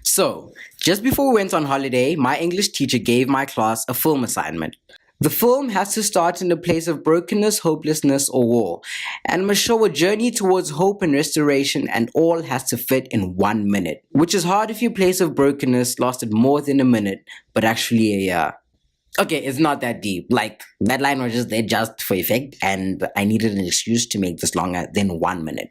So, just before we went on holiday, my English teacher gave my class a film assignment. The film has to start in a place of brokenness, hopelessness, or war, and must show a journey towards hope and restoration, and all has to fit in 1 minute, which is hard if your place of brokenness lasted more than a minute, but actually a year. Okay, it's not that deep. Like, that line was just there just for effect, and I needed an excuse to make this longer than 1 minute.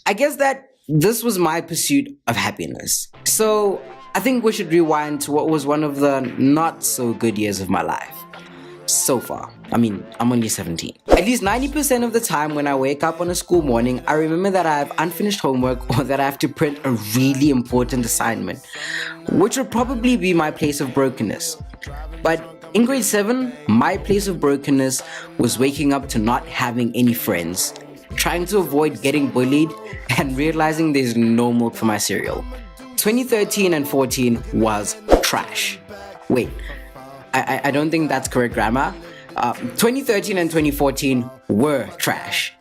I guess that this was my pursuit of happiness. So I think we should rewind to what was one of the not so good years of my life. So far. I mean, I'm only 17. At least 90% of the time when I wake up on a school morning, I remember that I have unfinished homework or that I have to print a really important assignment, which would probably be my place of brokenness. But in grade 7, my place of brokenness was waking up to not having any friends, trying to avoid getting bullied, and realizing there's no milk for my cereal. 2013 and 14 was trash. Wait, I don't think that's correct grammar. 2013 and 2014 were trash.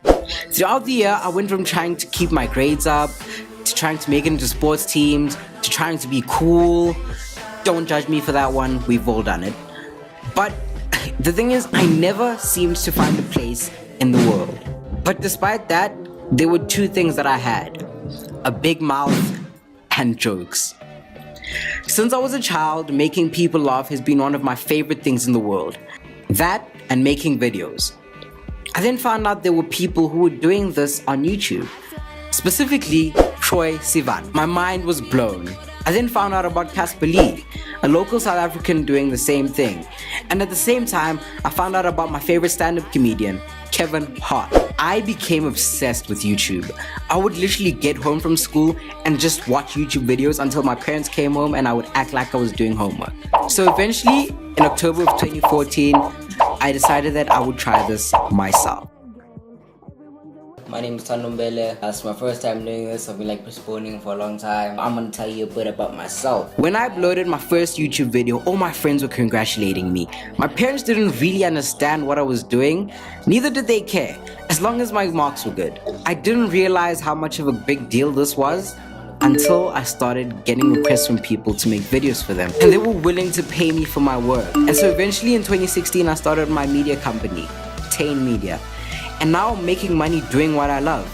Throughout the year, I went from trying to keep my grades up, to trying to make it into sports teams, to trying to be cool. Don't judge me for that one, we've all done it. But the thing is, I never seemed to find a place in the world. But despite that, there were two things that I had: a big mouth and jokes. Since I was a child, making people laugh has been one of my favorite things in the world. That and making videos. I then found out there were people who were doing this on YouTube. Specifically, Troy Sivan. My mind was blown. I then found out about Casper Lee, a local South African doing the same thing. And at the same time, I found out about my favorite stand-up comedian, Kevin Hart. I became obsessed with YouTube. I would literally get home from school and just watch YouTube videos until my parents came home and I would act like I was doing homework. So eventually, in October of 2014, I decided that I would try this myself. My name is Thando Mbhele. It's my first time doing this. I've been postponing for a long time. I'm gonna tell you a bit about myself. When I uploaded my first YouTube video, all my friends were congratulating me. My parents didn't really understand what I was doing. Neither did they care, as long as my marks were good. I didn't realize how much of a big deal this was until I started getting requests from people to make videos for them, and they were willing to pay me for my work. And so eventually in 2016, I started my media company, Tain Media. And now I'm making money doing what I love.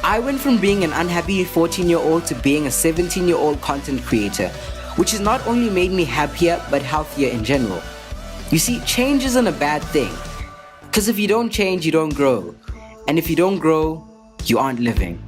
I went from being an unhappy 14-year-old to being a 17-year-old content creator, which has not only made me happier, but healthier in general. You see, change isn't a bad thing, because if you don't change, you don't grow. And if you don't grow, you aren't living.